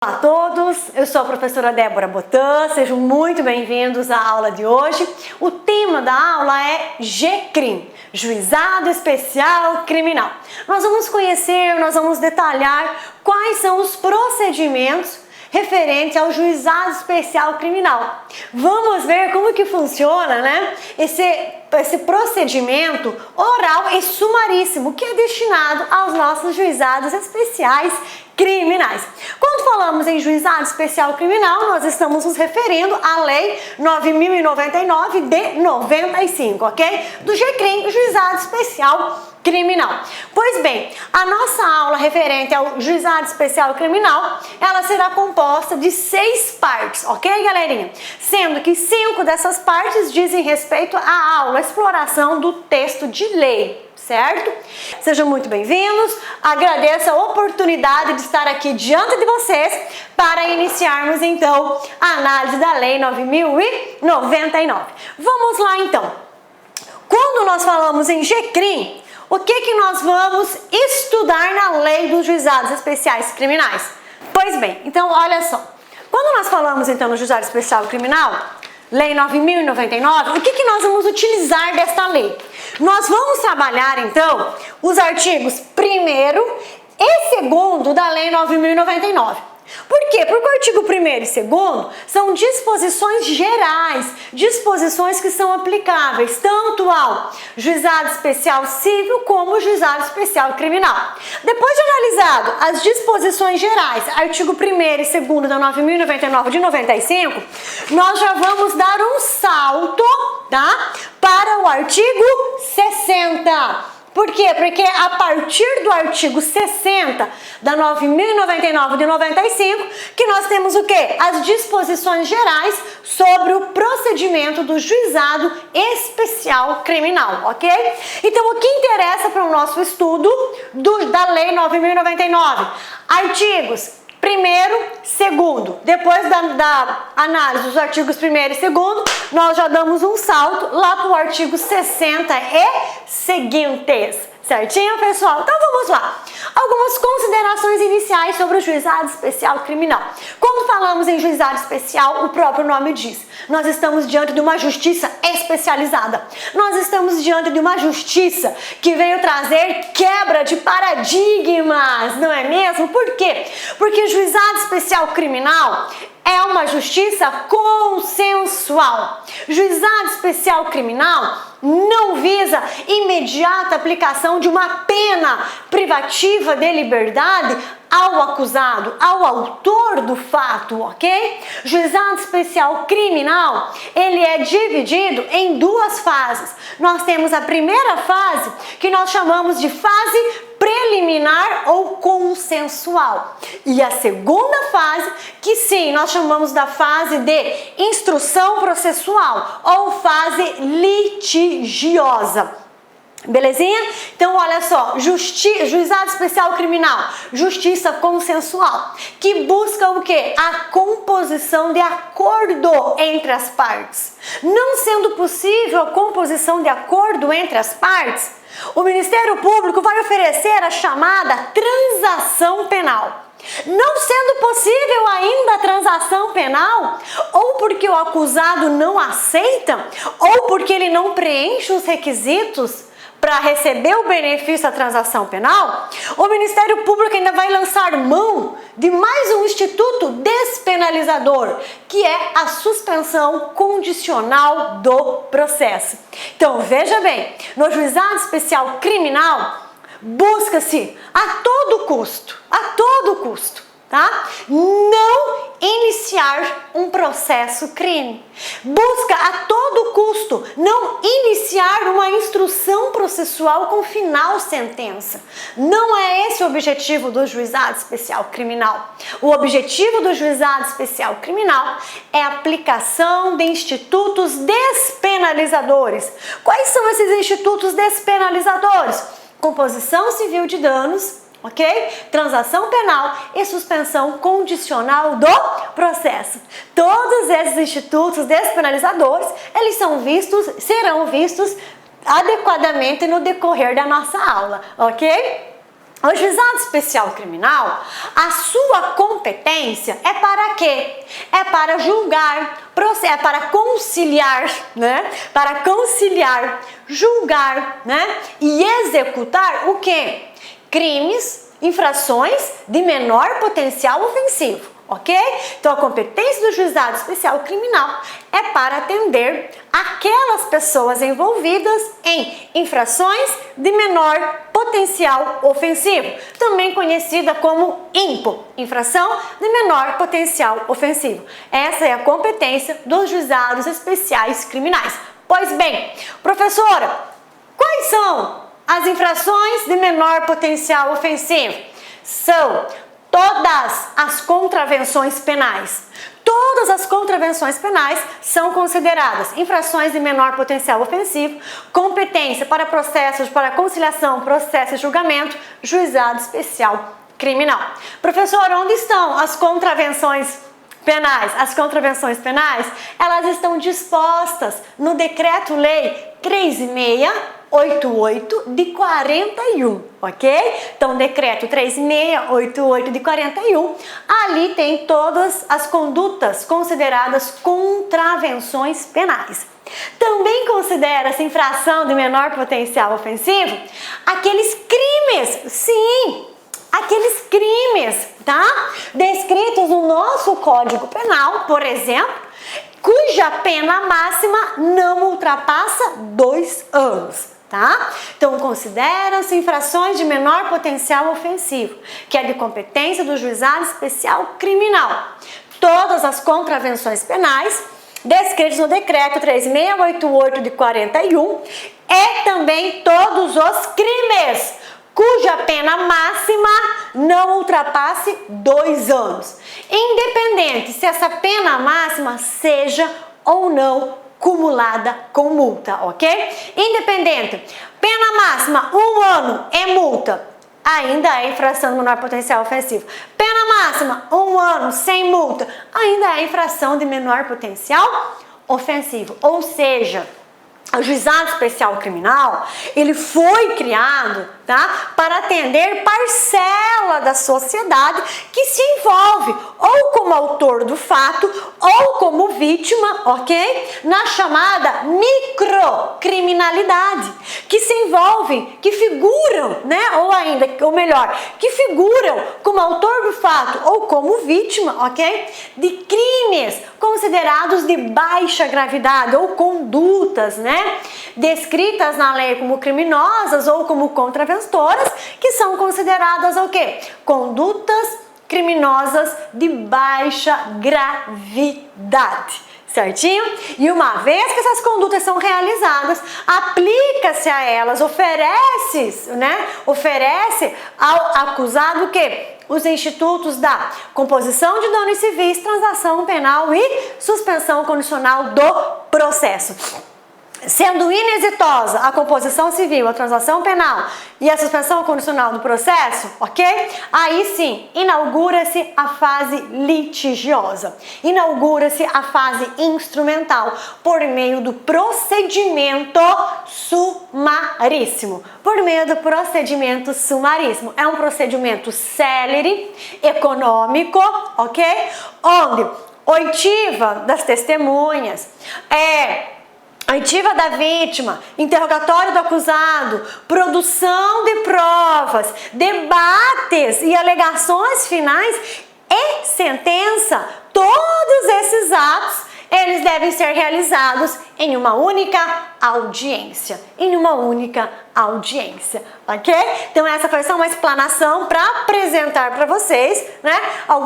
Olá a todos, eu sou a professora Débora Botan, sejam muito bem-vindos à aula de hoje. O tema da aula é GCRIM, Juizado Especial Criminal. Nós vamos detalhar quais são os procedimentos referentes ao Juizado Especial Criminal. Vamos ver como que funciona, né? Esse procedimento oral e sumaríssimo que é destinado aos nossos juizados especiais criminais. Quando falamos em juizado especial criminal, nós estamos nos referindo à Lei 9.099 de 95, ok? Do GCRIM, Juizado Especial Criminal. Pois bem, a nossa aula referente ao Juizado Especial Criminal, ela será composta de 6 partes, ok, galerinha? Sendo que 5 dessas partes dizem respeito à aula, à exploração do texto de lei. Certo? Sejam muito bem-vindos, agradeço a oportunidade de estar aqui diante de vocês para iniciarmos então a análise da Lei 9.099. Vamos lá então. Quando nós falamos em GCRIM, o que nós vamos estudar na Lei dos Juizados Especiais Criminais? Pois bem, então olha só, quando nós falamos então no Juizado Especial Criminal, Lei 9.099, o que nós vamos utilizar desta lei? Nós vamos trabalhar, então, os artigos 1º e 2º da Lei 9.099. Por quê? Porque o artigo 1º e 2º são disposições gerais, disposições que são aplicáveis tanto ao Juizado Especial Civil como ao Juizado Especial Criminal. Depois de analisado as disposições gerais, artigo 1º e 2º da 9.099 de 95, nós já vamos dar um salto, tá? Para o artigo 60. Por quê? Porque a partir do artigo 60 da 9.099 de 95, que nós temos o quê? As disposições gerais sobre o procedimento do Juizado Especial Criminal, ok? Então, o que interessa para o nosso estudo da Lei 9.099? Artigos 1º, 2º. Depois da análise dos artigos 1º e 2º, nós já damos um salto lá para o artigo 60 e seguintes. Certinho, pessoal? Então vamos lá. Algumas considerações iniciais sobre o Juizado Especial Criminal. Quando falamos em Juizado Especial, o próprio nome diz, nós estamos diante de uma justiça especializada. Nós estamos diante de uma justiça que veio trazer quebra de paradigmas, não é mesmo? Por quê? Porque o Juizado Especial Criminal é uma justiça consensual. Juizado Especial Criminal não visa imediata aplicação de uma pena privativa de liberdade ao acusado, ao autor do fato, ok? Juizado Especial Criminal, ele é dividido em 2 fases. Nós temos a primeira fase, que nós chamamos de fase preliminar ou consensual. E a segunda fase, que sim, nós chamamos da fase de instrução processual ou fase litigiosa. Belezinha? Então, olha só, Juizado Especial Criminal, justiça consensual, que busca o quê? A composição de acordo entre as partes. Não sendo possível a composição de acordo entre as partes, o Ministério Público vai oferecer a chamada transação penal. Não sendo possível ainda a transação penal, ou porque o acusado não aceita, ou porque ele não preenche os requisitos para receber o benefício da transação penal, o Ministério Público ainda vai lançar mão de mais um instituto despenalizador, que é a suspensão condicional do processo. Então, veja bem, no Juizado Especial Criminal, busca-se a todo custo, tá? Não iniciar um processo crime. Busca a todo custo não iniciar uma instrução processual com final sentença. Não é esse o objetivo do Juizado Especial Criminal. O objetivo do Juizado Especial Criminal é a aplicação de institutos despenalizadores. Quais são esses institutos despenalizadores? Composição civil de danos, ok? Transação penal e suspensão condicional do processo. Todos esses institutos despenalizadores, eles serão vistos adequadamente no decorrer da nossa aula, ok? O juizado especial criminal, a sua competência é para quê? É para julgar, é para conciliar, né? Para conciliar, julgar, né? E executar o quê? Crimes, infrações de menor potencial ofensivo. Ok? Então, a competência do juizado especial criminal é para atender aquelas pessoas envolvidas em infrações de menor potencial ofensivo, também conhecida como IMPO, infração de menor potencial ofensivo. Essa é a competência dos juizados especiais criminais. Pois bem, professora, quais são as infrações de menor potencial ofensivo? São todas as contravenções penais. Todas as contravenções penais são consideradas infrações de menor potencial ofensivo, competência para processos para conciliação, processo e julgamento, juizado especial criminal. Professor, onde estão as contravenções penais? As contravenções penais, elas estão dispostas no Decreto-Lei 3688 de 41, ok? Então, decreto 3688 de 41, ali tem todas as condutas consideradas contravenções penais. Também considera-se infração de menor potencial ofensivo aqueles crimes, sim, aqueles crimes, tá? Descritos no nosso Código Penal, por exemplo, cuja pena máxima não ultrapassa 2 anos. Tá? Então, consideram-se infrações de menor potencial ofensivo, que é de competência do juizado especial criminal. Todas as contravenções penais descritas no decreto 3688 de 41 e também todos os crimes cuja pena máxima não ultrapasse 2 anos, independente se essa pena máxima seja ou não cumulada com multa, ok? Independente, pena máxima 1 ano é multa, ainda é infração de menor potencial ofensivo. Pena máxima 1 ano sem multa, ainda é infração de menor potencial ofensivo. Ou seja, o juizado especial criminal, ele foi criado, tá, para atender parcela da sociedade que se envolve ou como autor do fato ou como vítima, ok? Na chamada microcriminalidade, que se envolvem, que figuram, né, ou melhor, que figuram como autor do fato ou como vítima, ok? De crimes considerados de baixa gravidade ou condutas, né, descritas na lei como criminosas ou como contraventoras, que são consideradas o quê? Condutas criminosas de baixa gravidade. Certinho? E uma vez que essas condutas são realizadas, aplica-se a elas, oferece ao acusado o quê? Os institutos da composição de danos civis, transação penal e suspensão condicional do processo. Sendo inexitosa a composição civil, a transação penal e a suspensão condicional do processo, ok? Aí sim, inaugura-se a fase litigiosa, inaugura-se a fase instrumental por meio do procedimento sumaríssimo. Por meio do procedimento sumaríssimo. É um procedimento célere, econômico, ok? Onde oitiva das testemunhas, oitiva da vítima, interrogatório do acusado, produção de provas, debates e alegações finais e sentença, todos esses atos, eles devem ser realizados em uma única audiência. Ok? Então essa foi só uma explanação para apresentar para vocês, né?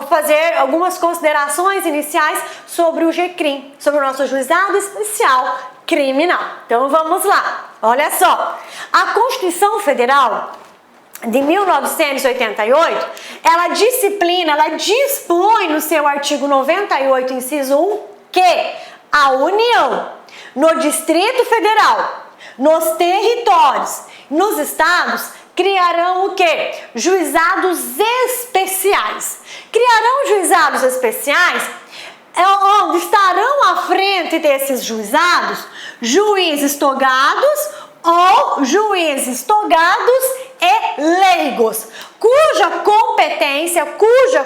Fazer algumas considerações iniciais sobre o GCRIM, sobre o nosso Juizado Especial Criminal. Então vamos lá. Olha só. A Constituição Federal de 1988, ela dispõe no seu artigo 98, inciso 1, que a União, no Distrito Federal, nos territórios, nos estados, criarão o quê? Juizados especiais. Criarão juizados especiais onde estarão à frente desses juizados juízes togados ou juízes togados e leigos, cuja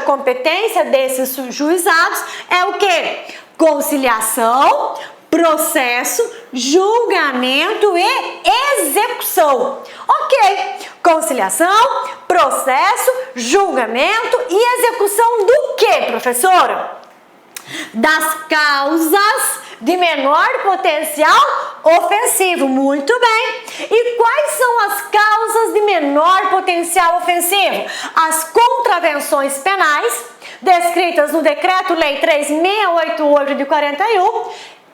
competência desses juizados é o quê? Conciliação, processo, julgamento e execução. Ok, conciliação, processo, julgamento e execução do quê, professora? Das causas de menor potencial ofensivo. Muito bem. E quais são as causas de menor potencial ofensivo? As contravenções penais, descritas no Decreto-Lei 3.688 de 41,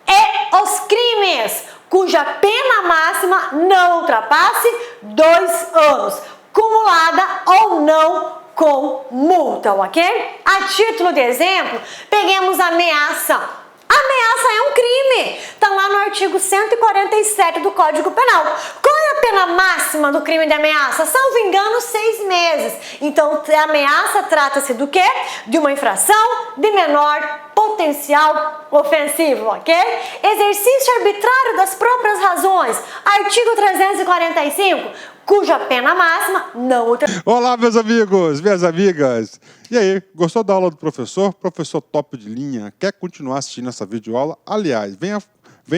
e os crimes cuja pena máxima não ultrapasse 2 anos, cumulada ou não com multa, ok? A título de exemplo, peguemos ameaça. Ameaça é um crime, está lá no artigo 147 do Código Penal. Qual é a pena máxima do crime de ameaça? Salvo engano, 6 meses. Então, a ameaça trata-se do quê? De uma infração de menor potencial ofensivo, ok? Exercício arbitrário das próprias razões. Artigo 345, cuja pena máxima não ultrapassa. Olá, meus amigos, minhas amigas. E aí, gostou da aula do professor? Professor top de linha. Quer continuar assistindo essa videoaula? Aliás, venha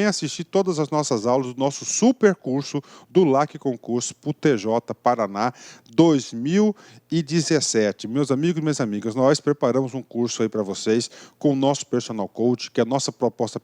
assistir todas as nossas aulas do nosso super curso do LAC Concurso pro TJ Paraná 2017. Meus amigos e minhas amigas, nós preparamos um curso aí para vocês com o nosso personal coach, que é a nossa proposta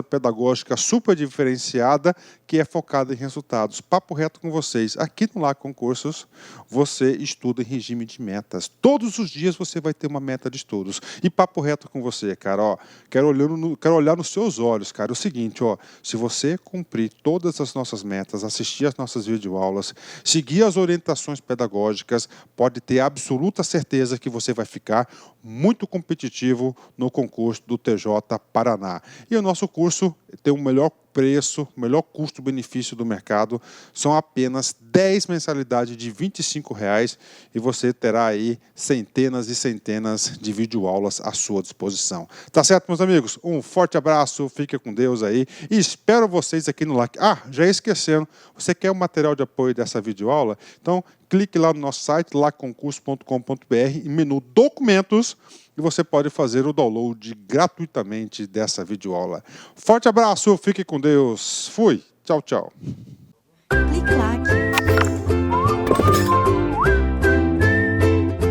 pedagógica super diferenciada, que é focada em resultados. Papo reto com vocês. Aqui no LAC Concursos, você estuda em regime de metas. Todos os dias você vai ter uma meta de estudos. E papo reto com você, cara, ó, quero olhar nos seus olhos, cara, é o seguinte, ó, se você cumprir todas as nossas metas, assistir as nossas videoaulas, seguir as orientações pedagógicas, pode ter absoluta certeza que você vai ficar muito competitivo no concurso do TJ Paraná. E o nosso curso tem o melhor preço, o melhor custo-benefício do mercado, são apenas 10 mensalidades de R$ 25,00 e você terá aí centenas e centenas de videoaulas à sua disposição. Tá certo, meus amigos? Um forte abraço, fique com Deus aí e espero vocês aqui no LAC. Ah, já esquecendo, você quer o material de apoio dessa videoaula? Então, clique lá no nosso site, lacconcurso.com.br, e menu Documentos, e você pode fazer o download gratuitamente dessa videoaula. Forte abraço, fique com Deus. Fui. Tchau, tchau. Clique lá.